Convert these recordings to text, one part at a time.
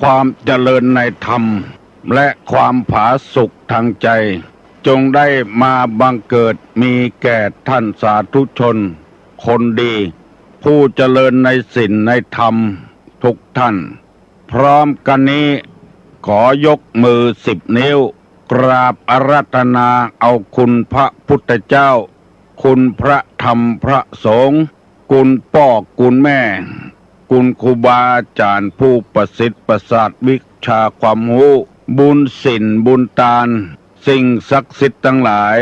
ความเจริญในธรรมและความผาสุกทางใจจงได้มาบังเกิดมีแก่ท่านสาธุชนคนดีผู้เจริญในศีลในธรรมทุกท่านพร้อมกันนี้ขอยกมือ10 นิ้วกราบอาราธนาเอาคุณพระพุทธเจ้าคุณพระธรรมพระสงฆ์คุณพ่อคุณแม่คุณครูบาอาจารย์ผู้ประสิทธิ์ประสาทวิชาความรู้บุญศีลบุญทานสิ่งศักดิ์สิทธิ์ทั้งหลาย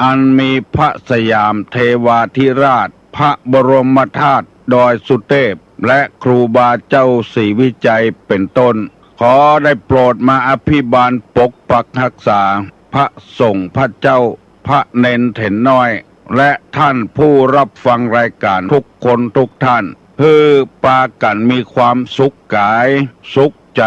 อันมีพระสยามเทวาธิราชพระบรมธาตุดอยสุเทพและครูบาเจ้าศรีวิจัยเป็นต้นขอได้โปรดมาอภิบาลปกปักรักษาพระสงฆ์พระเจ้าพระเนนเถนน้อยและท่านผู้รับฟังรายการทุกคนทุกท่านเพื่อปากันมีความสุขกายสุขใจ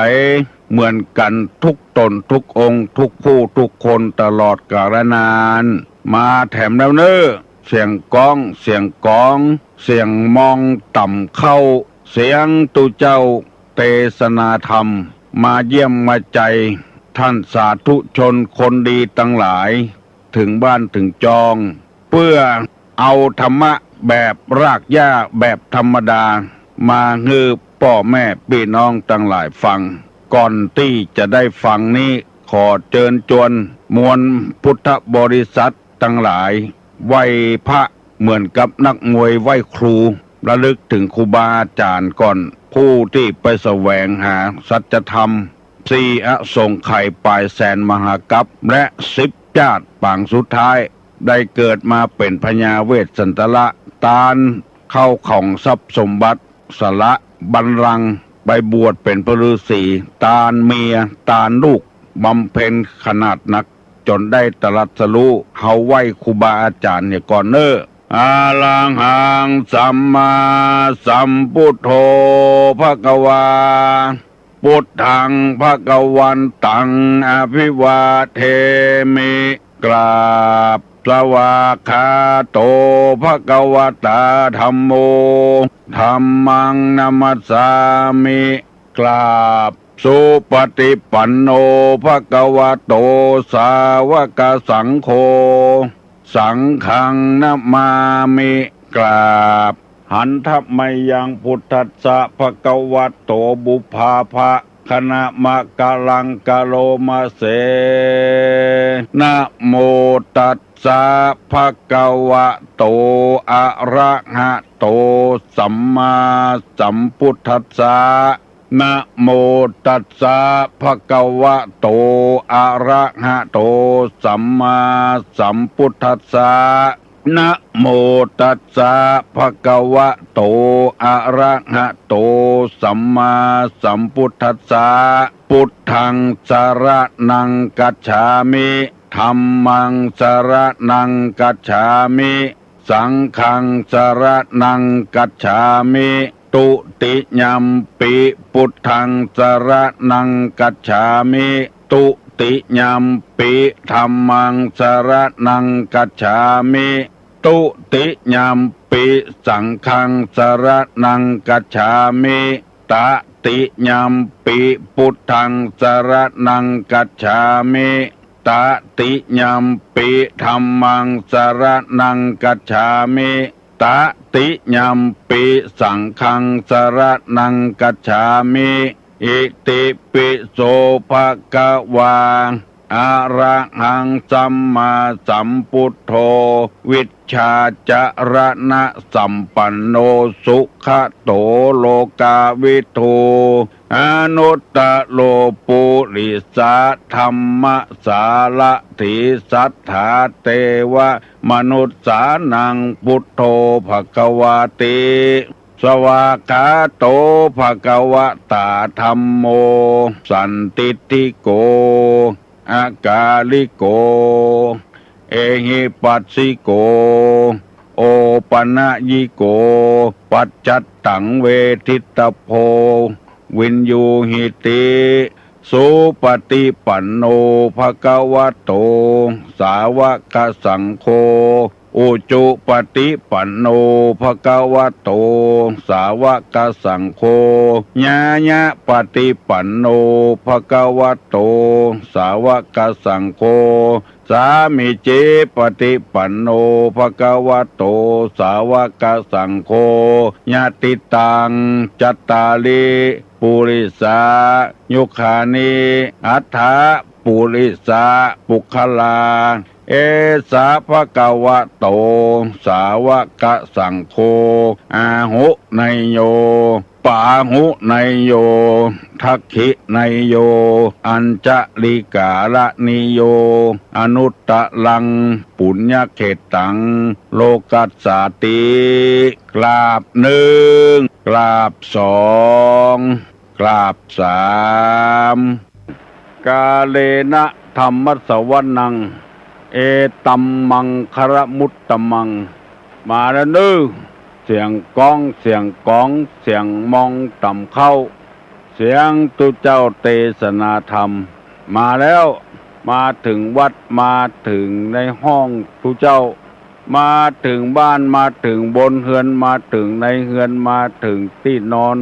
เหมือนกันทุกตนทุกองค์ทุกผู้ทุกคนตลอดกาลนานมาแถมแล้วเนอเสียงก้องเสียงกองเสียงมองต่ำเข้าเสียงตุเจ้าเทศนาธรรมมาเยี่ยมมาใจท่านสาธุชนคนดีทั้งหลายถึงบ้านถึงจองเพื่อเอาธรรมะแบบรากหญ้าแบบธรรมดามาฮือพ่อแม่พี่น้องทั้งหลายฟังก่อนที่จะได้ฟังนี้ขอเชิญชวนมวลพุทธบริษัททั้งหลายไหว้พระเหมือนกับนักมวยไหว้ครูระลึกถึงครูบาอาจารย์ก่อนผู้ที่ไปแสวงหาสัจธรรม4 อสงไขยปลายแสนมหากัปและ10 ชาติปางสุดท้ายได้เกิดมาเป็นพญาเวสสันตละตาลเข้าของทรัพย์สมบัติสละบัลลังก์ไปบวชเป็นพระฤาษีตาลเมียตาลลูกบำเพ็ญขนาดหนักจนได้ตรัสรู้เฮาไหว้ครูบาอาจารย์เนี่ยก่อนเนออาลังหังสัมมาสัมพุทโธภควาพุทธังภวันตังอภิวาเทมิกราบสวากขาโตภควตาธัมโมธัมมังนัมสสามิกราบสุปฏิปันโนภควโตสาวกสังโฆสังฆังนะมามิกราบหันทัพไมยังพุทธัสสะภควโตบุพาภะคณะมะกะลังกะโลมาเสนะโมตัสสะภะคะวะโตอะระหะโตสัมมาสัมพุทธัสสะนะโมตัสสะภะคะวะโตอะระหะโตสัมมาสัมพุทธัสสะนะโมตัสสะภะคะวะโตอะระหะโตสัมมาสัมพุทธัสสะพุทธังสรณังกัจฉามิธัมมังสรณังกัจฉามิสังฆังสรณังกัจฉามิตุติยัมปิพุทธังสรณังกัจฉามิตุติยัมปิธัมมังสรณังกัจฉามิตุติยัมปิสังฆังสรณังกัจฉามิตติยัมปิพุทธังสรณังกัจฉามิตติยัมปิธัมมังสรณังกัจฉามิตติยัมปิสังฆังสรณังกัจฉามิอิติปิโสภะคะวาอะระหังสัมมาสัมพุทโธวิชชาจรณะสัมปันโนสุขโตโลกาวิทูอนุตตโลปุริสาธัมมสารถิสัทธาเทวมนุษสานังพุทโธภควาติสวากขาโตภควตาธัมโมสันติติโกอากาลิโกเอหิปัสสิโกโอปนะยิโกปัจจัตตังเวทิตโพวินยูหิติสุปฏิปันโนภควโตสาวกสังโฆ อุจุปฏิปันโนภะคะวะโตสาวกสังโฆญาญะปฏิปันโนภะคะวะโตสาวกสังโฆสามิเจปฏิปันโนภะคะวะโตสาวกสังโฆญาติตังจัตตาลิปุริสายุคานิอัฏฐะปุริสาปุคลาเอสาภะคะวะโตสาวกสังโฆอาหุไนโยปาหุไนโยทักขิไนโยอัญจลิกาละนิโยอนุตตะลังปุญญเขตังโลกัสสาติกราบหนึ่งกราบสองกราบสามกาเลนะธรรมสวนังเอตัมมังคารมุตตมังมาแล้วนึเสียงก้องเสียงก้องเสียงมองต่ำเข้าเสียงตุเจ้าเทศนาธรรมมาแล้วมาถึงวัดมาถึงในห้องตุเจ้ามาถึงบ้านมาถึงบนเฮือนมาถึงในเฮือนมาถึงที่นอน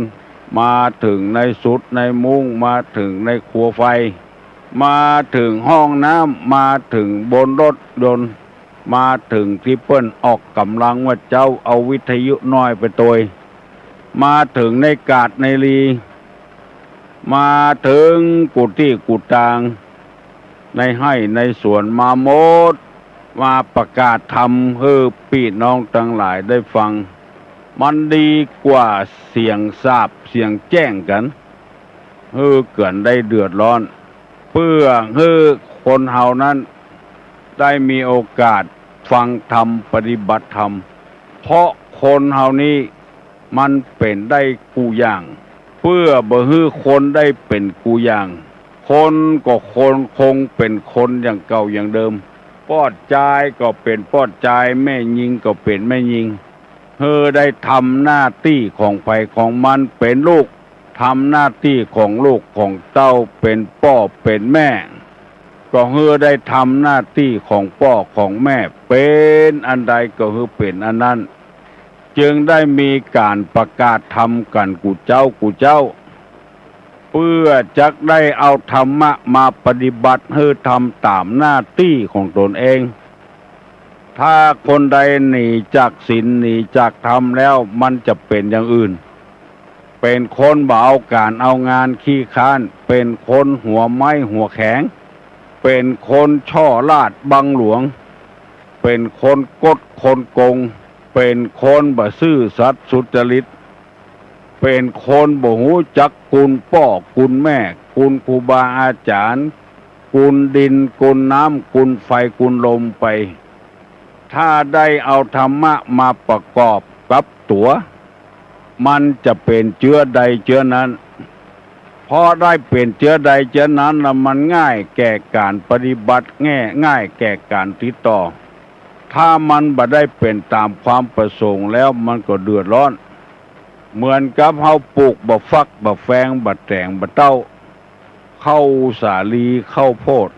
มาถึงในสุดในมุ้งมาถึงในครัวไฟมาถึงห้องน้ำมาถึงบนรถยนต์มาถึงที่เปิ้นออกกำลังว่าเจ้าเอาวิทยุน้อยไปตัวมาถึงในกาดในลีมาถึงกุฏิกุฏางในให้ในสวนมาโมดมาประกาศธรรมให้พี่น้องทั้งหลายได้ฟังมันดีกว่าเสียงสาบเสียงแจ้งกันให้เกิดได้เดือดร้อนเพื่อให้คนเฮานั้นได้มีโอกาสฟังธรรมปฏิบัติธรรมเพราะคนเฮานี้มันเป็นได้กูอย่างเพื่อบ่ให้คนได้เป็นกูอย่างคนก็คนคงเป็นคนอย่างเก่าอย่างเดิมปอดใจก็เป็นปอดใจแม่ยิงก็เป็นแม่ยิงเฮอได้ทำหน้าที่ของไผของมันเป็นลูกทำหน้าที่ของลูกของเต้าเป็นพ่อเป็นแม่ก็เฮอได้ทำหน้าที่ของพ่อของแม่เป็นอันใดก็เฮอเป็นอันนั้นจึงได้มีการประกาศธรรมกันกูเจ้าเพื่อจักได้เอาธรรมะมาปฏิบัติให้ทำตามหน้าที่ของตนเองถ้าคนใดหนีจากศีลหนีจากธรรมแล้วมันจะเป็นอย่างอื่นเป็นคนบ่เอาการเอางานขี้ค้านเป็นคนหัวไม้หัวแข็งเป็นคนช่อลาดบังหลวงเป็นคนกดคนโกงเป็นคนบ่ซื่อสัตย์สุจริตเป็นคนบ่ฮู้จักคุณพ่อคุณแม่คุณครูบาอาจารย์คุณดินคุณน้ำคุณไฟคุณลมไปถ้าได้เอาธรรมะมาประกอบกับตัวมันจะเป็นเชื้อใดเชื้อนั้นพอได้เป็นเชื้อใดเชื้อนั้นแล้วมันง่ายแก่การปฏิบัติง่ายแก่การติดต่อถ้ามันบ่ได้เป็นตามความประสงค์แล้วมันก็เดือดร้อนเหมือนกับเฮาปลูกบ่ฟักบ่แฟงบ่แตงบ่เต้าเข้าสาลีเข้าโพด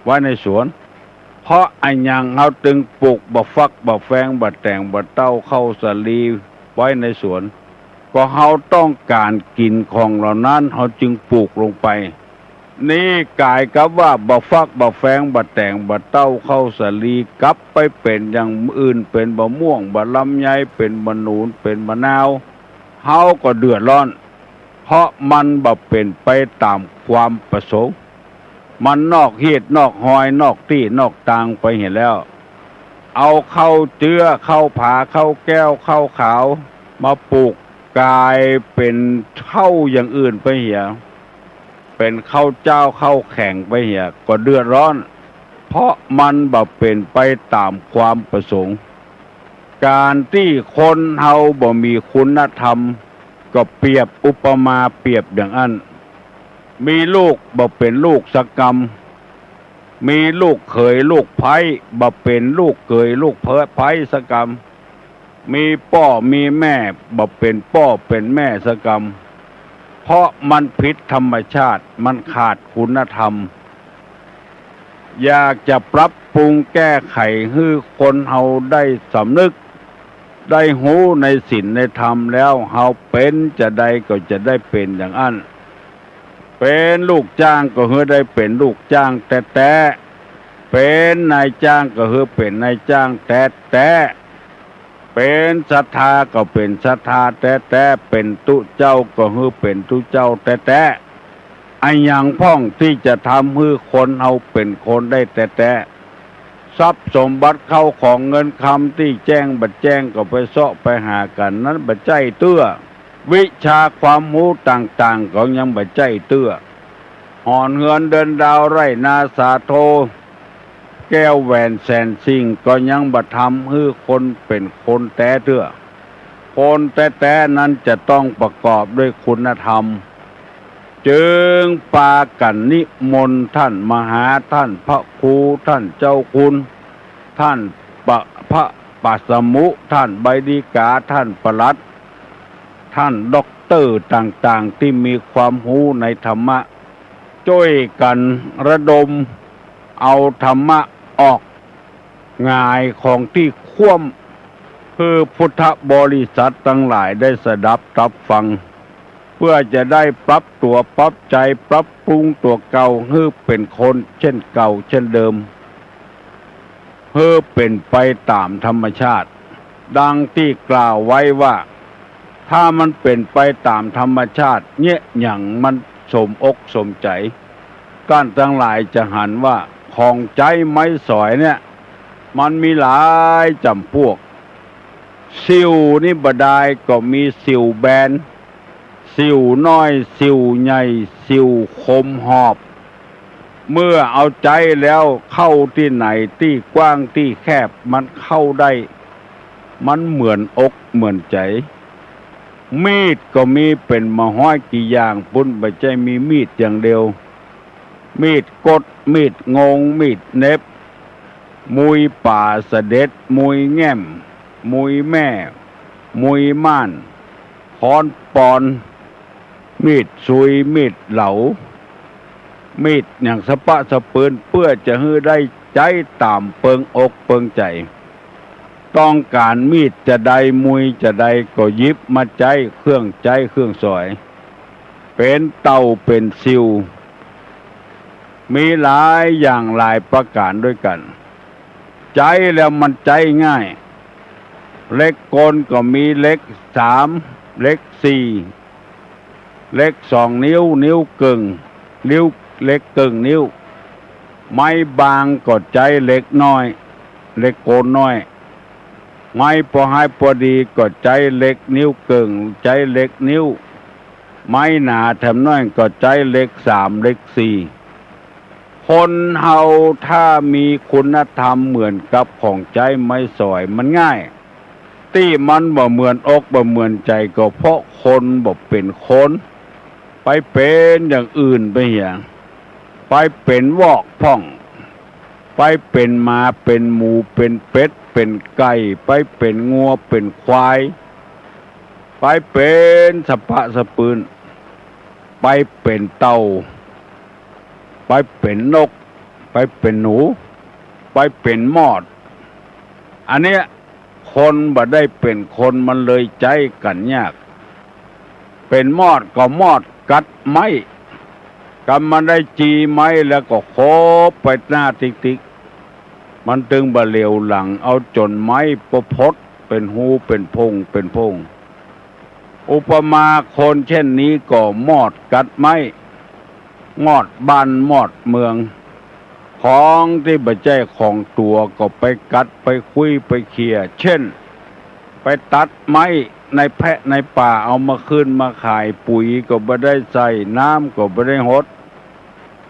ไว้ในสวนเพราะอันยังเฮาจึงปลูกบ่ฟักบ่แฟงบ่แตงบ่เต้าเข้าสาลีไว้ในสวนก็เฮาต้องการกินของเหล่านั้นเฮาจึงปลูกลงไปนี่กายกับว่าบ่ฟักบ่แฟงบ่แต่งบ่เต้าเข้าสาลีกลับไปเป็นอย่างอื่นเป็นบ่ม่วงบ่ลำไยเป็นบ่หนูนเป็นมะนาวเฮาก็เดือดร้อนเพราะมันบ่เป็นไปตามความประสงค์มันนอกเหตุนอกหอยนอกที่นอกทางไปเห็นแล้วเอาเข้าเจือเข้าผาเข้าแก้วเข้าขาวมาปลูกกลายเป็นเข้าอย่างอื่นไปเหี่ยเป็นข้าวเจ้าข้าวแข่งไปเหี่ยก็เดือดร้อนเพราะมันบ่เป็นไปตามความประสงค์การที่คนเฮาบ่มีคุณธรรมก็เปรียบอุปมาเปรียบอย่างนั้นมีลูกบ่เป็นลูกสกรรมมีลูกเขยลูกไผ่บ่เป็นลูกเขยลูกไผ่สกรรมมีพ่อมีแม่บ่เป็นพ่อเป็นแม่สกรรมเพราะมันผิดธรรมชาติมันขาดคุณธรรมอยากจะปรับ ปรุงแก้ไขให้คนเฮาได้สำนึกได้หูในศีลในธรรมแล้วเฮาเป็นจะได้ก็จะได้เป็นอย่างนั้นเป็นลูกจ้างก็เฮาได้เป็นลูกจ้างแต่เป็นนายจ้างก็คือเป็นนายจ้างแต่เป็นศรัทธาก็เป็นศรัทธาแต่เป็นตุเจ้าก็คือเป็นตุเจ้าแต่ไอ้อย่างพ่องที่จะทำให้คนเอาเป็นคนได้แต่ทรัพย์สมบัติเข้าของเงินคำที่แจ้งบัดแจ้งก็ไปเสาะไปหากันนั้นบัดใจเตื้อวิชาความรู้ต่างๆก็ยังบัดใจเตื้อหอนเฮือนเดินดาวไร่นาสาโทแก้วแหวนแสนสิ่งก็ยังบัดทำให้คนเป็นคนแต่เตื้อคนแต่นั้นจะต้องประกอบด้วยคุณธรรมจึงปากันนิมนต์ท่านมหาท่านพระครูท่านเจ้าคุณท่านพระปัสมุท่านใบดีกาท่านปลัดท่านด็อกเตอร์ต่างๆที่มีความรู้ในธรรมะช่วยกันระดมเอาธรรมะออกง่ายของที่คว่ำคือพุทธบริษัททั้งหลายได้สดับรับฟังเพื่อจะได้ปรับตัวปรับใจปรับปรุงตัวเก่าให้เป็นคนเช่นเก่าเช่นเดิมให้เป็นไปตามธรรมชาติดังที่กล่าวไว้ว่าถ้ามันเป็นไปตามธรรมชาติเนี่ยอย่างมันสมอกสมใจก้านทั้งหลายจะหันว่าของใจไม้สอยเนี่ยมันมีหลายจำพวกสิวนี่บดายก็มีสิวแบนสิวน้อยสิวใหญ่สิวคมหอบเมื่อเอาใจแล้วเข้าที่ไหนที่กว้างที่แคบมันเข้าได้มันเหมือนอกเหมือนใจมีดก็มีเป็นมห้อยกี่อย่างปุ่นไม่ใช่มีมีดอย่างเดียวมีดกดมีดงงมีดเน็บมุยป่าเสด็จมุยแง้มมุยแม่มุยม่านค้อนปอนมีดซุยมีดเหลามีดอย่างสะปะสะปืนเพื่อจะให้ได้ใจตามเปิงอกเปิงใจต้องการมีดจะใดมุยจะใดก็ยิบมาใจเครื่องสอยเป็นเต่าเป็นซิวมีหลายอย่างหลายประการด้วยกันใจแล้วมันใจง่ายเล็กกลก็มีเล็ก3เล็ก4เล็ก2 นิ้วนิ้วกึ่งนิ้วเล็กกึ่งนิ้วไม้บางก็ใจเล็กน้อยเล็กโกนน้อยไม้พอให้พอดีก็ใจเล็กนิ้วกึ่งใจเล็กนิ้วไม้หนาแถมน้อยก็ใจเล็ก3เล็ก4คนเฮาถ้ามีคุณธรรมเหมือนกับของใจไม้สอยมันง่ายที่มันบ่เหมือนอกบ่เหมือนใจก็เพราะคนบ่เป็นคนไปเป็นอย่างอื่นไปอย่างไปเป็นวอกพ่องไปเป็นมาเป็นหมูเป็นเป็ดเป็นไก่ไปเป็นงัวเป็นควายไปเป็นสะปะสะปืนไปเป็นเต่าไปเป็นนกไปเป็นหนูไปเป็นมอดอันเนี้ยคนบ่ได้เป็นคนมันเลยใจกันยากเป็นมอดก็มอดกัดไม้กำมันได้จีไม้แล้วก็โคบไปหน้าติ๊กมันตึงบะเหลียวหลังเอาจนไม้ประพดเป็นหูเป็นพงอุปมาคนเช่นนี้ก็มอดกัดไม้มอดบ้านมอดเมืองของที่บ่ใจของตัวก็ไปกัดไปคุยไปเขี่ยเช่นไปตัดไม้ในแพะในป่าเอามาขึ้นมาขายปุ๋ยก็บ่ได้ใส่น้ำก็บ่ได้หด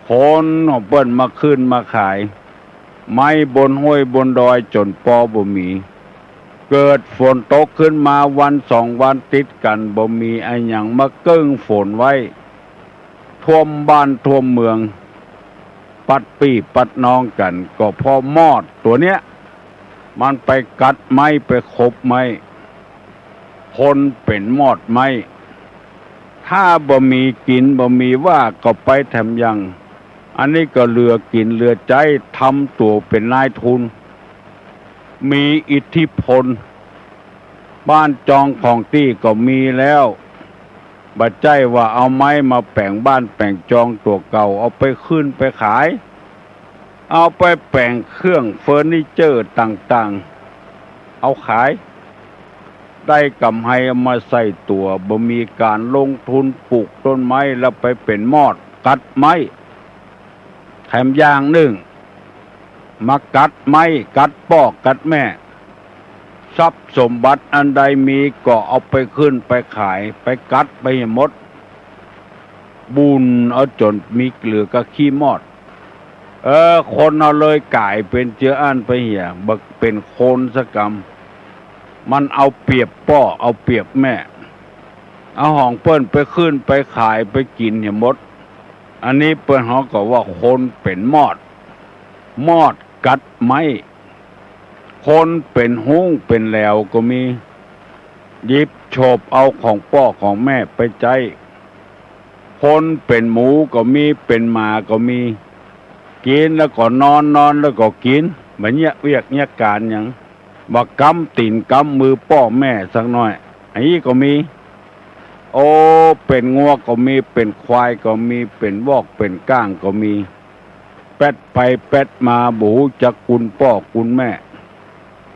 คนเอาเปิ้นมาขึ้นมาขายไม้บนห้วยบนดอยจนปอบ่มีเกิดฝนตกขึ้นมาวัน2 วันติดกันบ่มีไอ้หยังมาเกิ้งฝนไว้ท่วมบ้านท่วมเมืองปัดปี้ปัดน้องกันก็พอมอดตัวเนี้ยมันไปกัดไม้ไปคบไม้คนเป็นมอดไม้ถ้าบ่มีกินบ่มีว่าก็ไปแถมยัง อันนี้ก็เหลือกินเหลือใจทำตัวเป็นนายทุนมีอิทธิพลบ้านจองของตี้ก็มีแล้วบัดใจว่าเอาไม้มาแปลงบ้านแปลงจองตัวเก่าเอาไปขึ้นไปขายเอาไปแปลงเครื่องเฟอร์นิเจอร์ต่างๆเอาขายได้กำไรเอามาใส่ตัวบ่มีการลงทุนปลูกต้นไม้แล้วไปเป็นมอดกัดไม้แถมอย่างหนึ่งมากัดไม้กัดปอกกัดแม่ทรัพย์สมบัติอันใดมีก็เอาไปขึ้นไปขายไปกัดไปหมดบุญเอาจนมีเหลือก็ขี้มอดคนเอาเลยกลายเป็นเจืออันไปเหี่ยบักเป็นโคนสกรรมมันเอาเปรียบป้อเอาเปรียบแม่เอาของเปิ้นไปขึ้นไปขายไปกินเนี่ยหมดอันนี้เปิ้นเขาก็ว่าคนเป็นมอดกัดไม้คนเป็นหุ้งเป็นแหลวก็มีหยิบโฉบเอาของพ่อของแม่ไปใจคนเป็นหมูก็มีเป็นหมาก็มีกินแล้วก็นอนแล้วก็กินเหมือนเวียกการอย่างบักกำตีนกำมือพ่อแม่สักหน่อยอันนี้ก็มีโอ้เป็นงัวก็มีเป็นควายก็มีเป็นวอกเป็นก้างก็มีแป๊ดไปแป๊ดมาบูจักคุณพ่อคุณแม่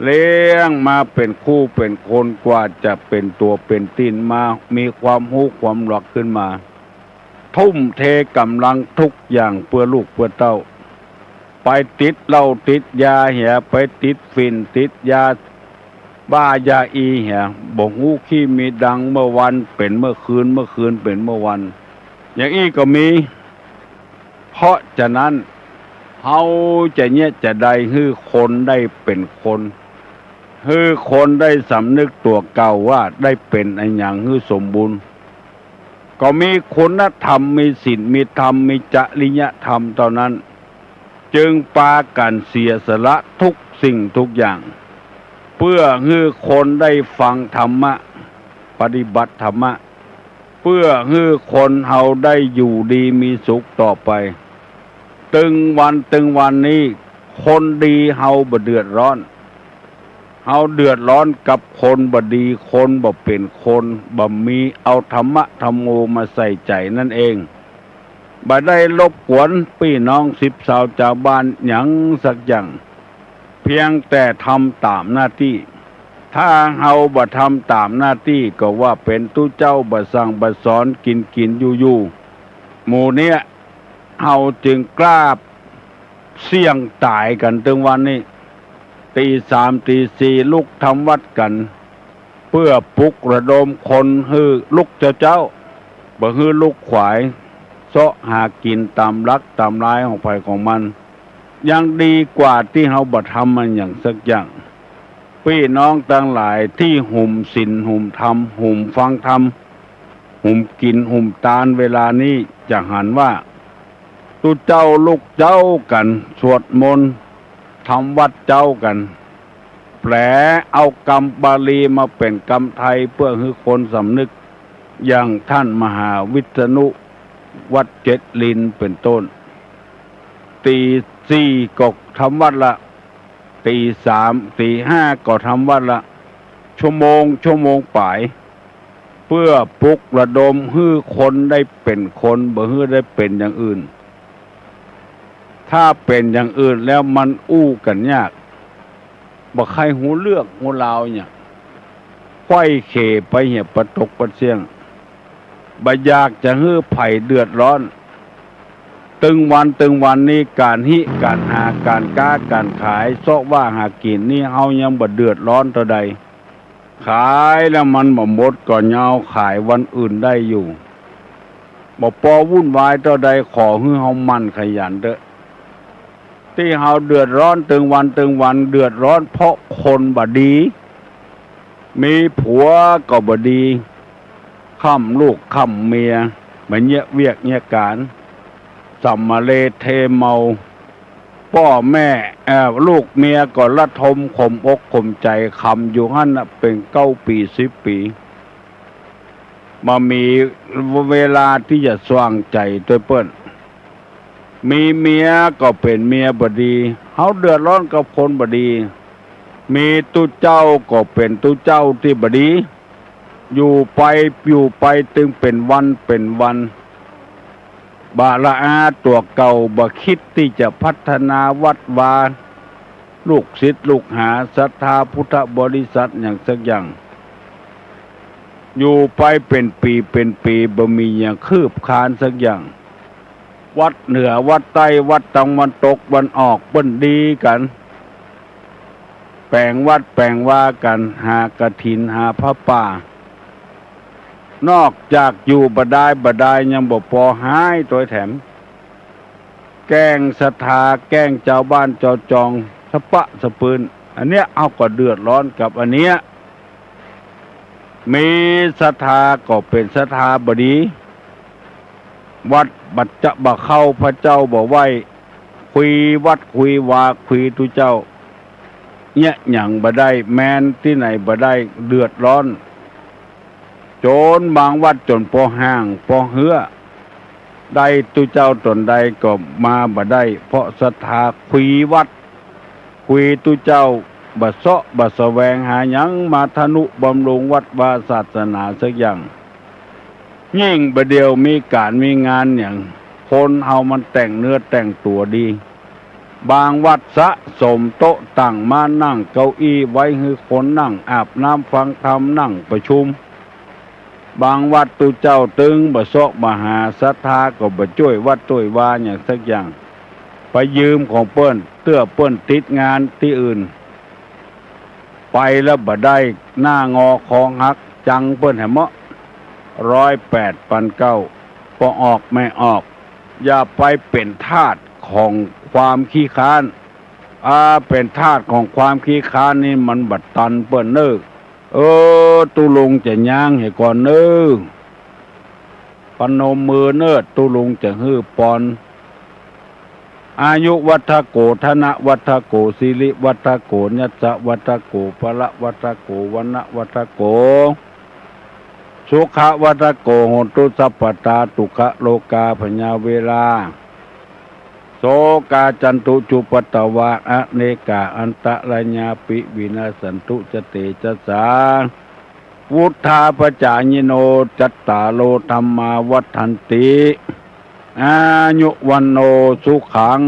เลี้ยงมาเป็นคู่เป็นคนกว่าจะเป็นตัวเป็นตีนมามีความหู้ความหลักขึ้นมาทุ่มเทกำลังทุกอย่างเพื่อลูกเพื่อเต้าไปติดเหล้าติดยาเหี่ยไปติดฝิ่นติดยาบ้ายาอีเหี่ยบ่ฮู้ขี้มีดังเมื่อวันเป็นเมื่อคืนเป็นเมื่อวันอย่างนี้ก็มีเพราะฉะนั้นเฮาจะได้ฮื้อคนได้เป็นคนฮื้อคนได้สำนึกตัวเก่าว่าได้เป็นอันอย่างฮื้อสมบูรณ์ก็มีคุณธรรมมีศีลมีธรรมมีจริยธรรมเท่านั้นจึงปากันเสียสละทุกสิ่งทุกอย่างเพื่อให้คนได้ฟังธรรมะปฏิบัติธรรมะเพื่อให้คนเฮาได้อยู่ดีมีสุขต่อไปตึงวันนี้คนดีเฮาบ่เดือดร้อนเฮาเดือดร้อนกับคนบ่ดีคนบ่เป็นคนบ่มีเอาธรรมะธรรมโมมาใส่ใจนั่นเองบ่ได้รบกวนพี่น้อง10 ชาวชาวบ้านหยังสักอย่างเพียงแต่ทำตามหน้าที่ถ้าเฮาบ่ทำตามหน้าที่ก็ว่าเป็นตู้เจ้าบ่สั่งบ่สอนกินอยู่หมู่เนี้ยเฮาจึงกล้าเสี่ยงตายกันถึงวันนี้ตี 3 ตี 4ลุกทำวัดกันเพื่อปลุกระดมคนฮือลุกเจ้าบ่ฮือลุกขวายเสาะหากินตามรักตามร้ายของภัยของมันยังดีกว่าที่เฮาบ่ทำมันอย่างสักอย่างพี่น้องทั้งหลายที่หุ่มศีลหุ่มธรรมหุ่มฟังธรรมหุ่มกินหุ่มตานเวลานี้จะหันว่าตุเจ้าลูกเจ้ากันสวดมนต์ทำวัดเจ้ากันแปลเอากรรมบาลีมาเป็นกรรมไทยเพื่อให้คนสำนึกอย่างท่านมหาวิษณุวัดเจ็ดลินเป็นต้นตี 4ก็ทำวัดละตี 3 ตี 5ก็ทำวัดละชั่วโมงป่ายเพื่อปลุกระดมให้คนได้เป็นคนบ่ให้ได้เป็นอย่างอื่นถ้าเป็นอย่างอื่นแล้วมันอู้กันยากบ่ใครหูเลือกหูลาวเนี่ยไขว้เขไปเหี่ยประตกประเสียงบ่อยากจะให้ไผเดือดร้อนตึงวันนี้การการหาการค้าการขายเสาะว่าหากินนี่เฮายังบ่เดือดร้อนเท่าใดขายแล้วมันบ่หมดก็ยาวขายวันอื่นได้อยู่บ่พอวุ่นวายเท่าใดขอให้เฮามั่นขยันเด้อที่เฮาเดือดร้อนตึงวันเดือดร้อนเพราะคนบ่ดีมีผัวก็บ่ดีค้ำลูกค้ำเมียบ่เวียกการสัมมาเลเทเมาพ่อแม่ลูกเมียก็ละทมข่มอกข่มใจคำอยู่หั่นน่ะเป็น9 ปี 10 ปีมามีเวลาที่จะสว่างใจตัวเปิ้น มีเมียก็เป็นเมียบดีเฮาเดือดร้อนกับคนบดีมีตุเจ้าก็เป็นตุเจ้าที่บดีอยู่ไปตึงเป็นวันบาละอาตัวเก่าบ่คิดที่จะพัฒนาวัดวาลูกศิษย์ลูกหาศรัทธาพุทธบริษัทอย่างสักอย่างอยู่ไปเป็นปีบ่มีอย่างคืบคลานสักอย่างวัดเหนือวัดใต้วัดตะวันตกวันออกเปิ้นดีกันแปลงวัดแปลงว่ากันหากฐินหาพระป่านอกจากอยู่บ่ได้ยังบ่พอหายตัวแถมแกล้งศรัทธาแกล้งเจ้าบ้านเจ้าจองสะปะสะปืนอันเนี้ยเอาก็เดือดร้อนกับอันเนี้ยมีศรัทธาก็เป็นศรัทธาบดีวัดบัดจะบ่เข้าพระเจ้าบ่ไหวคุยวัดคุยวาคุยทุเจ้าเนี่ยหยังบ่ได้แม้นที่ไหนบ่ได้เดือดร้อนโจรบางวัดจนพอห้างพอเหือได้ตุเจ้าตนใดก็มาบ่ได้เพราะศรัทธาคุยวัดคุยตุเจ้าบ่เซาะบ่แสวงหาหยังมาทนุบำรุงวัดวาศาสนาสักอย่างยิ่งประเดียวมีการมีงานอย่างคนเฮามันแต่งเนื้อแต่งตัวดีบางวัดสะสมโต๊ะตั้งมานั่งเก้าอี้ไว้ให้คนนั่งอาบน้ำฟังธรรมนั่งประชุมบางวัดตุเจ้าตึงบ่เซาะบ่หาศรัทธาก็บ่ช่วยวัดช่วยวาอย่างสักอย่างไปยืมของเปิ้นเตื้อเปิ้นติดงานที่อื่นไปแล้วบ่ได้หน้างอคองหักจังเปิ้นแหมะ108 ปัน 9พอออกไม่ออกอย่าไปเป็นทาสของความขี้ค้านเป็นทาสของความขี้ค้านนี่มันบัดตันเปิ้นเน้อตุลุงจะย่างให้ก่อนเน้อปนมมือเน้อตุลุงจะฮื้อปอนอายุวัฏโกธนะวัฏโกสิริวัฏโกญัสสะวัฏโกพละวัฏโกวนะวัฏโกสุขวัฏโกโหตุสัพพตาตุขโลกาพญาเวลาโสกาจันตุจุปตวะอเนกาอันตระญาปิวินาสันตุจเตจัสสาวุธาปจายิโนจัตตาโลธรรมาวัฏันติอายุวันโนสุขัง